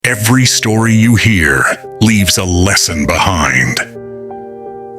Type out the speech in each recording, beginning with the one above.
Every story you hear leaves a lesson behind.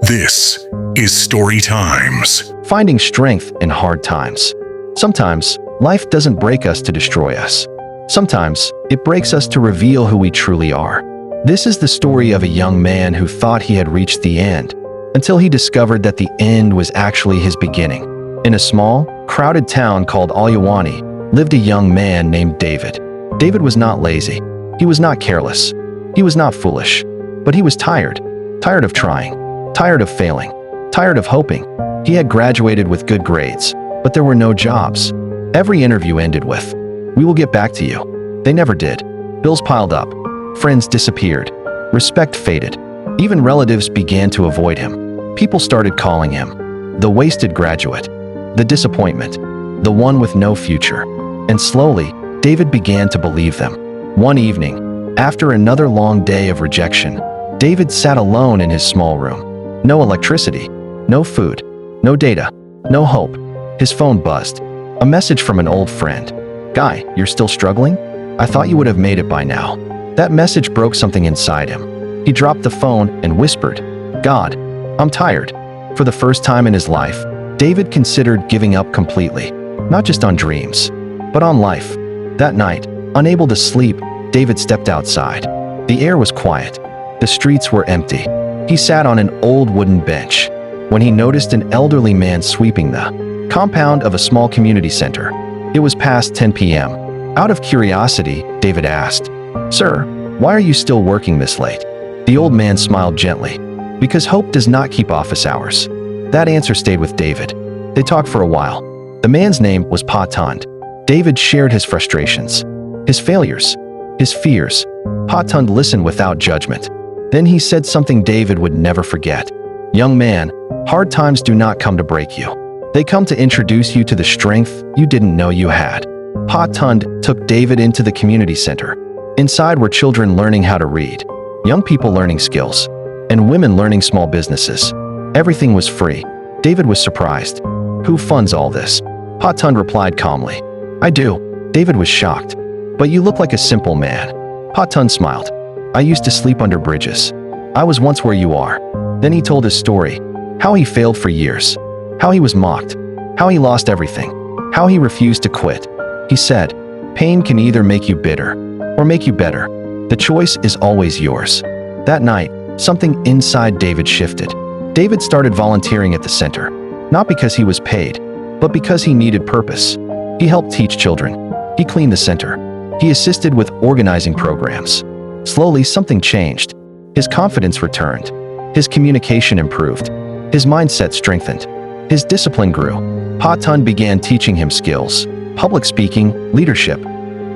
This is Story Times. Finding strength in hard times. Sometimes, life doesn't break us to destroy us. Sometimes, it breaks us to reveal who we truly are. This is the story of a young man who thought he had reached the end, until he discovered that the end was actually his beginning. In a small, crowded town called Alyawani, lived a young man named David. David was not lazy. He was not careless. He was not foolish. But he was tired. Tired of trying. Tired of failing. Tired of hoping. He had graduated with good grades, but there were no jobs. Every interview ended with, "We will get back to you." They never did. Bills piled up. Friends disappeared. Respect faded. Even relatives began to avoid him. People started calling him the wasted graduate, the disappointment, the one with no future. And slowly, David began to believe them. One evening, after another long day of rejection, David sat alone in his small room. No electricity, no food, no data, no hope. His phone buzzed. A message from an old friend. "Guy, you're still struggling? I thought you would have made it by now." That message broke something inside him. He dropped the phone and whispered, "God, I'm tired." For the first time in his life, David considered giving up completely, not just on dreams, but on life. That night, unable to sleep, David stepped outside. The air was quiet. The streets were empty. He sat on an old wooden bench when he noticed an elderly man sweeping the compound of a small community center. It was past 10 p.m. Out of curiosity, David asked, "Sir, why are you still working this late?" The old man smiled gently. "Because hope does not keep office hours." That answer stayed with David. They talked for a while. The man's name was Pa Tund. David shared his frustrations, his failures, his fears. Pa Tund listened without judgment. Then he said something David would never forget. "Young man, hard times do not come to break you. They come to introduce you to the strength you didn't know you had." Pa Tund took David into the community center. Inside were children learning how to read, young people learning skills, and women learning small businesses. Everything was free. David was surprised. "Who funds all this?" Pa Tund replied calmly. "I do." David was shocked. "But you look like a simple man." Pa Tund smiled. "I used to sleep under bridges. I was once where you are." Then he told his story, how he failed for years, how he was mocked, how he lost everything, how he refused to quit. He said, "Pain can either make you bitter or make you better. The choice is always yours." That night, something inside David shifted. David started volunteering at the center, not because he was paid, but because he needed purpose. He helped teach children. He cleaned the center. He assisted with organizing programs. Slowly, something changed. His confidence returned. His communication improved. His mindset strengthened. His discipline grew. Pa Tund began teaching him skills: public speaking, leadership,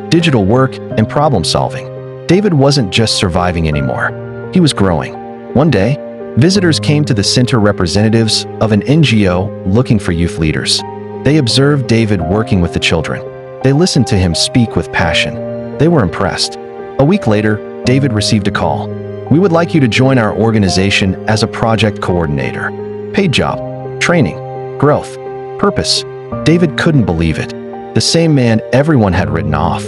digital work, and problem solving. David wasn't just surviving anymore. He was growing. One day, visitors came to the center, representatives of an NGO looking for youth leaders. They observed David working with the children. They listened to him speak with passion. They were impressed. A week later, David received a call. "We would like you to join our organization as a project coordinator." Paid job, training, growth, purpose. David couldn't believe it. The same man everyone had written off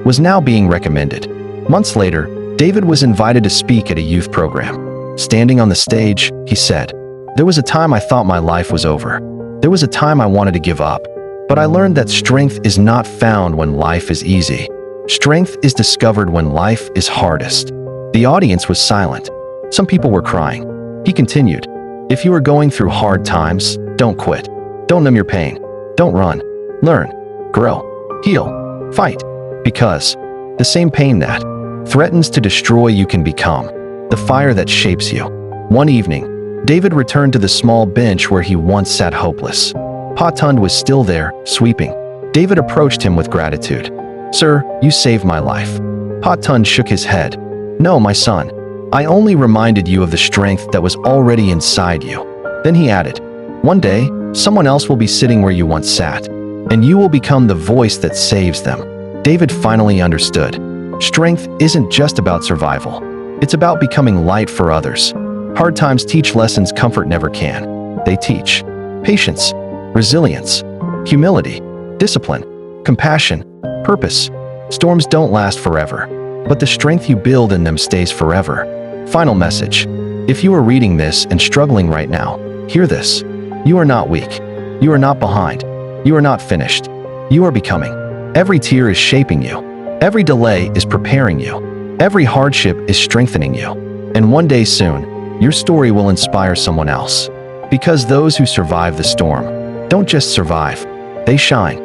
was now being recommended. Months later, David was invited to speak at a youth program. Standing on the stage, he said, "There was a time I thought my life was over. There was a time I wanted to give up. But I learned that strength is not found when life is easy. Strength is discovered when life is hardest." The audience was silent. Some people were crying. He continued, "If you are going through hard times, don't quit. Don't numb your pain. Don't run. Learn. Grow. Heal. Fight. Because the same pain that threatens to destroy you can become the fire that shapes you." One evening, David returned to the small bench where he once sat hopeless. Pa Tund was still there, sweeping. David approached him with gratitude. "Sir, you saved my life." Pa Tund shook his head. "No, my son. I only reminded you of the strength that was already inside you." Then he added, "One day, someone else will be sitting where you once sat, and you will become the voice that saves them." David finally understood. Strength isn't just about survival. It's about becoming light for others. Hard times teach lessons comfort never can. They teach patience, resilience, humility, discipline, compassion, purpose. Storms don't last forever. but the strength you build in them stays forever. Final message. If you are reading this and struggling right now, hear this. You are not weak. You are not behind. You are not finished. You are becoming. Every tear is shaping you. Every delay is preparing you. Every hardship is strengthening you. And one day soon, your story will inspire someone else. Because those who survive the storm don't just survive, they shine.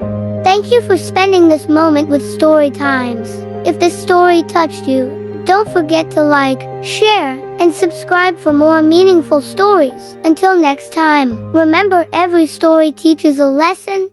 Thank you for spending this moment with Story Times. If this story touched you, don't forget to like, share, and subscribe for more meaningful stories. Until next time, remember every story teaches a lesson.